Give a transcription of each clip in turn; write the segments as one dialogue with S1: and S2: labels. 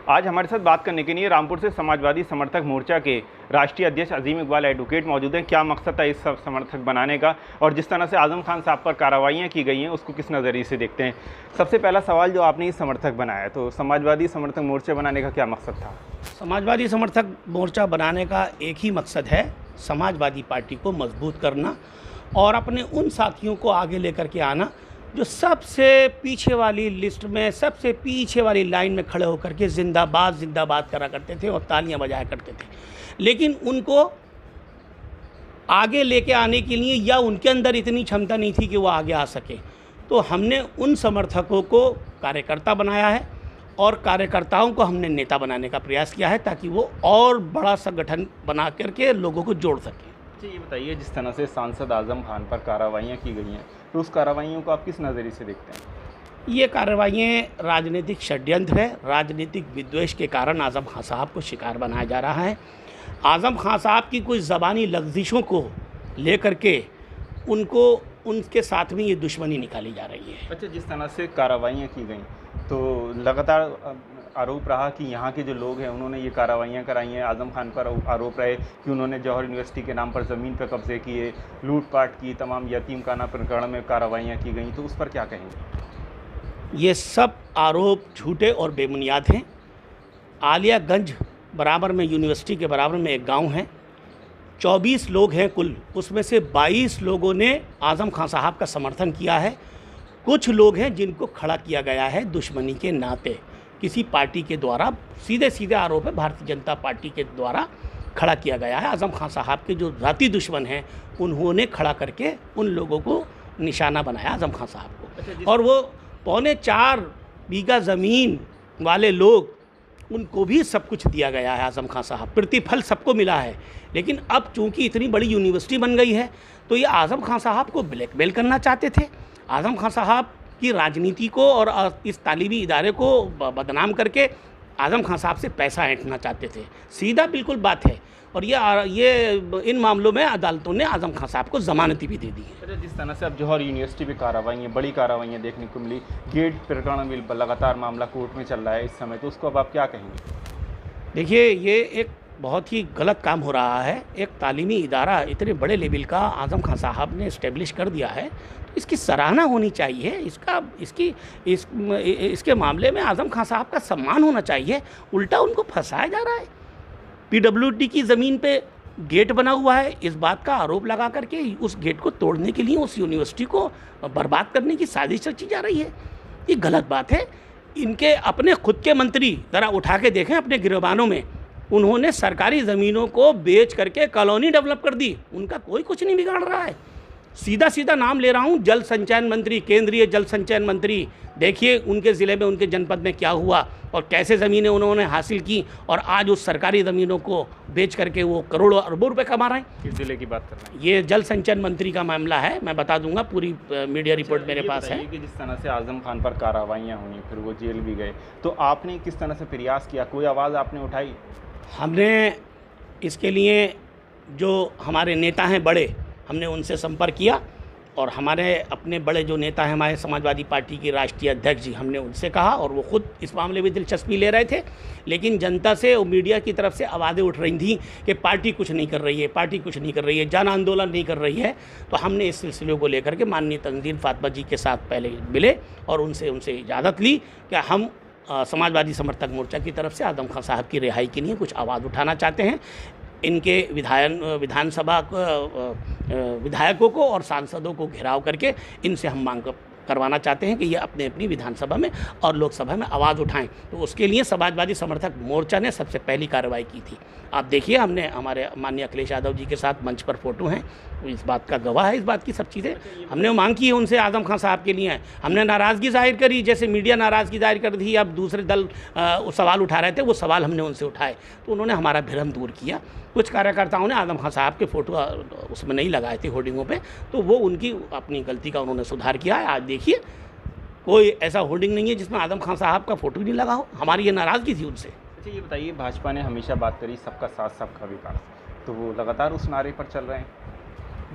S1: आज हमारे साथ बात करने के लिए रामपुर से समाजवादी समर्थक मोर्चा के राष्ट्रीय अध्यक्ष अजीम इकबाल एडवोकेट मौजूद हैं। क्या मकसद था इस सब समर्थक बनाने का और जिस तरह से आजम खान साहब पर कार्रवाइयाँ की गई हैं उसको किस नज़रिए से देखते हैं? सबसे पहला सवाल, जो आपने इस समर्थक बनाया, तो समाजवादी समर्थक मोर्चा बनाने का क्या मकसद था?
S2: समाजवादी समर्थक मोर्चा बनाने का एक ही मकसद है, समाजवादी पार्टी को मजबूत करना और अपने उन साथियों को आगे लेकर के आना जो सबसे पीछे वाली लिस्ट में, सबसे पीछे वाली लाइन में खड़े होकर के जिंदाबाद जिंदाबाद करा करते थे और तालियां बजाया करते थे, लेकिन उनको आगे लेके आने के लिए या उनके अंदर इतनी क्षमता नहीं थी कि वो आगे आ सके। तो हमने उन समर्थकों को कार्यकर्ता बनाया है और कार्यकर्ताओं को हमने नेता बनाने का प्रयास किया है ताकि वो और बड़ा संगठन बना करके लोगों को जोड़ सके।
S1: ये बताइए, जिस तरह से सांसद आजम खान पर कार्रवाइयाँ की गई हैं, तो उस कार्रवाइयों को आप किस नज़रिए से देखते हैं?
S2: ये कार्रवाइयाँ राजनीतिक षड्यंत्र है। राजनीतिक विद्वेष के कारण आजम खान साहब को शिकार बनाया जा रहा है। आजम खान साहब की कुछ ज़बानी लफ्ज़िशों को लेकर के उनके साथ में ये दुश्मनी निकाली जा रही है।
S1: अच्छा, जिस तरह से कार्रवाइयाँ की गई तो लगातार आरोप रहा कि यहाँ के जो लोग हैं उन्होंने ये कार्रवाइयाँ कराई हैं। आजम खान पर आरोप रहे कि उन्होंने जौहर यूनिवर्सिटी के नाम पर ज़मीन पर कब्जे किए, लूटपाट की, तमाम यतीमखाना प्रकरण में कार्रवाइयाँ की गई, तो उस पर क्या कहेंगे?
S2: ये सब आरोप झूठे और बेबुनियाद हैं। आलियागंज बराबर में, यूनिवर्सिटी के बराबर में एक गाँव है, 24 लोग हैं कुल, उसमें से 22 लोगों ने आजम खान साहब का समर्थन किया है। कुछ लोग हैं जिनको खड़ा किया गया है दुश्मनी के नाते, किसी पार्टी के द्वारा, सीधे सीधे आरोप है भारतीय जनता पार्टी के द्वारा खड़ा किया गया है। आजम खान साहब के जो ज़ाती दुश्मन हैं उन्होंने खड़ा करके उन लोगों को निशाना बनाया आजम खान साहब को। और वो 4.25 बीघा ज़मीन वाले लोग, उनको भी सब कुछ दिया गया है आजम खान साहब, प्रतिफल सबको मिला है। लेकिन अब चूँकि इतनी बड़ी यूनिवर्सिटी बन गई है तो ये आजम खान साहब को ब्लैकमेल करना चाहते थे। आजम खान साहब की राजनीति को और इस तालीमी इदारे को बदनाम करके आजम खान साहब से पैसा ऐंठना चाहते थे। सीधा बिल्कुल बात है। और ये इन मामलों में अदालतों ने आजम खान साहब को ज़मानती भी दे दी है।
S1: अच्छा, जिस तरह से अब जौहर यूनिवर्सिटी पे कार्रवाइयाँ, बड़ी कार्रवाइयाँ देखने को मिली, गेट प्रकरण में लगातार मामला कोर्ट में चल रहा है इस समय, तो उसको अब आप क्या कहेंगे?
S2: देखिए, ये एक बहुत ही गलत काम हो रहा है। एक तालीमी इदारा इतने बड़े लेवल का आजम खान साहब ने इस्टेब्लिश कर दिया है, तो इसकी सराहना होनी चाहिए। इसके मामले में आजम खान साहब का सम्मान होना चाहिए। उल्टा उनको फंसाया जा रहा है। PWD की ज़मीन पे गेट बना हुआ है, इस बात का आरोप लगा करके उस गेट को तोड़ने के लिए, उस यूनिवर्सिटी को बर्बाद करने की साजिश रची जा रही है। ये गलत बात है। इनके अपने खुद के मंत्री ज़रा उठा के देखें अपने गिरबानों में, उन्होंने सरकारी ज़मीनों को बेच करके कॉलोनी डेवलप कर दी। उनका कोई कुछ नहीं बिगाड़ रहा है। सीधा सीधा नाम ले रहा हूँ, जल संचयन मंत्री, केंद्रीय जल संचयन मंत्री, देखिए उनके ज़िले में, उनके जनपद में क्या हुआ और कैसे ज़मीनें उन्होंने हासिल की और आज उस सरकारी ज़मीनों को बेच करके वो करोड़ों अरबों रुपए कमा रहे हैं।
S1: किस ज़िले की बात कर रहे हैं?
S2: ये जल संचयन मंत्री का मामला है, मैं बता दूंगा, पूरी मीडिया रिपोर्ट मेरे पास है।
S1: कि जिस तरह से आजम खान पर कार्रवाइयाँ हुई, फिर वो जेल भी गए, तो आपने किस तरह से प्रयास किया? कोई आवाज़ आपने उठाई?
S2: हमने इसके लिए जो हमारे नेता हैं बड़े, हमने उनसे संपर्क किया और हमारे अपने बड़े जो नेता हैं हमारे समाजवादी पार्टी के राष्ट्रीय अध्यक्ष जी, हमने उनसे कहा और वो खुद इस मामले में दिलचस्पी ले रहे थे। लेकिन जनता से और मीडिया की तरफ से आवाज़ें उठ रही थी कि पार्टी कुछ नहीं कर रही है, पार्टी कुछ नहीं कर रही है, जन आंदोलन नहीं कर रही है। तो हमने इस सिलसिले को लेकर के माननीय तंजीम फातिमा जी के साथ पहले मिले और उनसे इजाज़त ली कि हम समाजवादी समर्थक मोर्चा की तरफ से आजम खान साहब की रिहाई के लिए कुछ आवाज़ उठाना चाहते हैं। इनके विधानसभा विधायकों को और सांसदों को घेराव करके इनसे हम मांग करवाना चाहते हैं कि ये अपने अपनी विधानसभा में और लोकसभा में आवाज़ उठाएं। तो उसके लिए समाजवादी समर्थक मोर्चा ने सबसे पहली कार्रवाई की थी। आप देखिए, हमने हमारे माननीय अखिलेश यादव जी के साथ मंच पर फ़ोटो हैं, इस बात का गवाह है, इस बात की सब चीज़ें हमने मांग की है उनसे आजम खान साहब के लिए। हमने नाराज़गी जाहिर करी, जैसे मीडिया नाराज़गी जाहिर कर दी, अब दूसरे दल सवाल उठा रहे थे, वो सवाल हमने उनसे उठाए तो उन्होंने हमारा भ्रम दूर किया। कुछ कार्यकर्ताओं ने आजम खान साहब के फ़ोटो उसमें नहीं लगाए थे होर्डिंगों पे, तो वो उनकी अपनी गलती का उन्होंने सुधार किया है। आज देखिए, कोई ऐसा होर्डिंग नहीं है जिसमें आजम खान साहब का फ़ोटो नहीं लगा हो। हमारी ये नाराज़गी थी उनसे।
S1: अच्छा, ये बताइए, भाजपा ने हमेशा बात करी सबका साथ सबका विकास, तो वो लगातार उस नारे पर चल रहे हैं?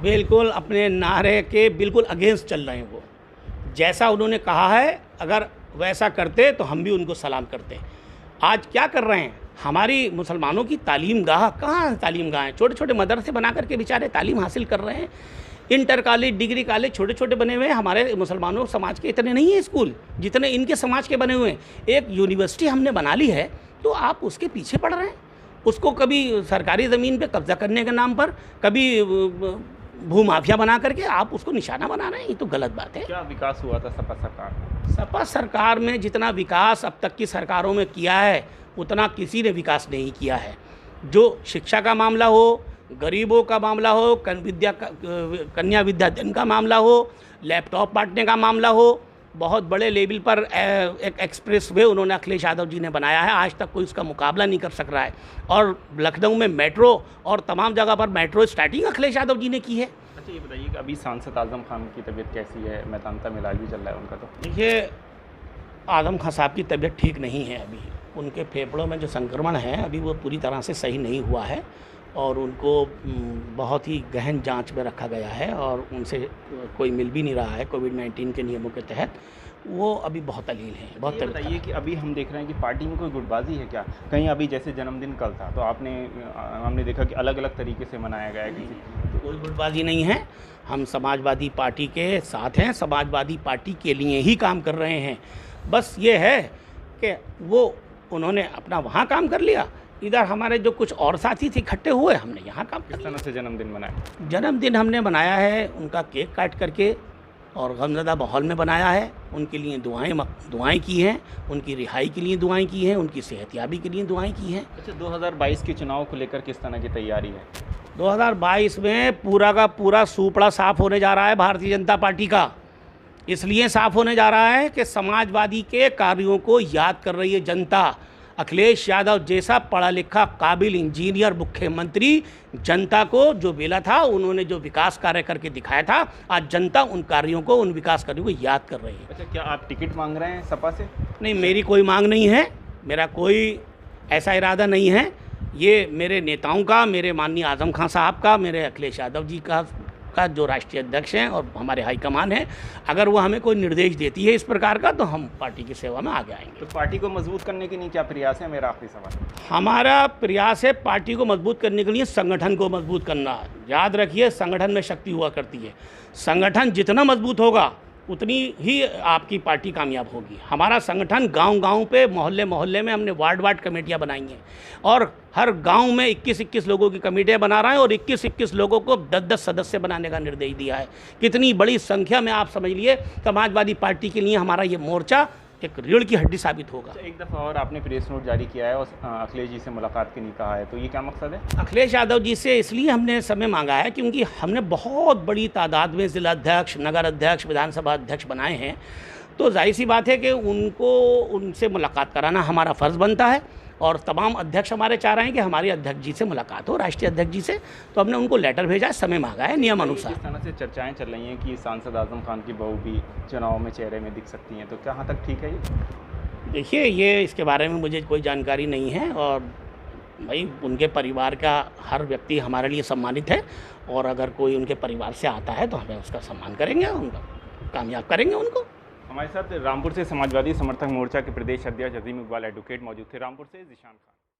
S2: बिल्कुल अपने नारे के बिल्कुल अगेंस्ट चल रहे हैं। वो जैसा उन्होंने कहा है, अगर वैसा करते तो हम भी उनको सलाम करते। आज क्या कर रहे हैं, हमारी मुसलमानों की तालीम गाह कहाँ तालीम गाह हैं, छोटे छोटे मदरसे बना करके बेचारे तालीम हासिल कर रहे हैं। इंटर कॉलेज, डिग्री कॉलेज छोटे छोटे बने हुए हैं। हमारे मुसलमानों समाज के इतने नहीं हैं स्कूल जितने इनके समाज के बने हुए हैं। एक यूनिवर्सिटी हमने बना ली है तो आप उसके पीछे पड़ रहे हैं। उसको कभी सरकारी ज़मीन पे कब्जा करने के नाम पर, कभी भूमाफिया बना करके आप उसको निशाना बना रहे हैं। ये तो गलत बात है।
S1: क्या विकास हुआ था सपा सरकार में?
S2: सपा सरकार में जितना विकास अब तक की सरकारों में किया है उतना किसी ने विकास नहीं किया है। जो शिक्षा का मामला हो, गरीबों का मामला हो, कन्या विद्यादान का मामला हो, लैपटॉप बांटने का मामला हो, बहुत बड़े लेवल पर एक एक्सप्रेस वे उन्होंने अखिलेश यादव जी ने बनाया है। आज तक कोई उसका मुकाबला नहीं कर सक रहा है। और लखनऊ में मेट्रो और तमाम जगह पर मेट्रो स्टार्टिंग अखिलेश यादव जी ने की है।
S1: अच्छा, ये बताइए कि अभी सांसद आजम खान की तबीयत कैसी है? मेदांता में इलाज भी चल रहा है उनका। तो
S2: देखिए, आजम खान साहब की तबीयत ठीक नहीं है। अभी उनके फेफड़ों में जो संक्रमण है अभी वो पूरी तरह से सही नहीं हुआ है और उनको बहुत ही गहन जांच में रखा गया है और उनसे कोई मिल भी नहीं रहा है कोविड-19 के नियमों के तहत। वो अभी बहुत अलील हैं, बहुत तबीयत
S1: बताइए कि अभी हम देख रहे हैं कि पार्टी में कोई गुटबाजी है क्या? कहीं अभी जैसे जन्मदिन कल था तो हमने देखा कि अलग अलग तरीके से मनाया गया है। किसी
S2: कोई गुटबाजी नहीं है। हम समाजवादी पार्टी के साथ हैं, समाजवादी पार्टी के लिए ही काम कर रहे हैं। बस ये है कि वो उन्होंने अपना वहाँ काम कर लिया, इधर हमारे जो कुछ और साथी थे इकट्ठे हुए, हमने यहाँ काम
S1: किस तरह से जन्मदिन मनाया?
S2: जन्मदिन हमने बनाया है उनका केक काट करके और गमज़दा माहौल में बनाया है। उनके लिए दुआएं की हैं, उनकी रिहाई के लिए दुआएं की हैं, उनकी सेहतयाबी के लिए दुआएं की हैं।
S1: अच्छा, 2022 के चुनाव को लेकर किस तरह की तैयारी है?
S2: 2022 में पूरा का पूरा सूपड़ा साफ होने जा रहा है भारतीय जनता पार्टी का। इसलिए साफ होने जा रहा है कि समाजवादी के कार्यों को याद कर रही है जनता। अखिलेश यादव जैसा पढ़ा लिखा काबिल इंजीनियर मुख्यमंत्री जनता को जो मिला था, उन्होंने जो विकास कार्य करके दिखाया था, आज जनता उन कार्यों को, उन विकास कार्यों को याद कर रही है।
S1: अच्छा, क्या आप टिकट मांग रहे हैं सपा से?
S2: नहीं, मेरी कोई मांग नहीं है, मेरा कोई ऐसा इरादा नहीं है। ये मेरे नेताओं का, मेरे माननीय आजम खान साहब का, मेरे अखिलेश यादव जी का जो राष्ट्रीय अध्यक्ष हैं और हमारे हाईकमान हैं, अगर वो हमें कोई निर्देश देती है इस प्रकार का तो हम पार्टी की सेवा में आगे आएंगे।
S1: तो पार्टी को मजबूत करने के लिए क्या प्रयास है? मेरा आखिरी सवाल।
S2: हमारा प्रयास है पार्टी को मजबूत करने के लिए संगठन को मजबूत करना। याद रखिए, संगठन में शक्ति हुआ करती है। संगठन जितना मजबूत होगा उतनी ही आपकी पार्टी कामयाब होगी। हमारा संगठन गांव-गांव पे, मोहल्ले में हमने वार्ड कमेटियां बनाई हैं और हर गांव में 21-21 लोगों की कमेटियां बना रहे हैं और 21-21 लोगों को 10-10 सदस्य बनाने का निर्देश दिया है। कितनी बड़ी संख्या में आप समझ लिए, समाजवादी पार्टी के लिए हमारा ये मोर्चा एक रीढ़ की हड्डी साबित होगा।
S1: एक दफ़ा और आपने प्रेस नोट जारी किया है और अखिलेश जी से मुलाकात के लिए कहा है, तो ये क्या मकसद है?
S2: अखिलेश यादव जी से इसलिए हमने समय मांगा है क्योंकि हमने बहुत बड़ी तादाद में जिला अध्यक्ष, नगर अध्यक्ष, विधानसभा अध्यक्ष बनाए हैं। तो जाहिर सी बात है कि उनसे मुलाकात कराना हमारा फ़र्ज़ बनता है और तमाम अध्यक्ष हमारे चाह रहे हैं कि हमारे अध्यक्ष जी से मुलाकात हो, राष्ट्रीय अध्यक्ष जी से। तो हमने उनको लेटर भेजा है, समय मांगा है नियमानुसार।
S1: इस तरह से चर्चाएं चल रही हैं कि सांसद आजम खान की बहू भी चुनाव में चेहरे में दिख सकती हैं, तो कहाँ तक ठीक है ये?
S2: देखिए, ये इसके बारे में मुझे कोई जानकारी नहीं है और भाई उनके परिवार का हर व्यक्ति हमारे लिए सम्मानित है और अगर कोई उनके परिवार से आता है तो हमें उसका सम्मान करेंगे, उनका कामयाब करेंगे उनको।
S1: हमारे साथ रामपुर से समाजवादी समर्थक मोर्चा के प्रदेश अध्यक्ष अजीम इकबाल एडवोकेट मौजूद थे। रामपुर से जिशान खान।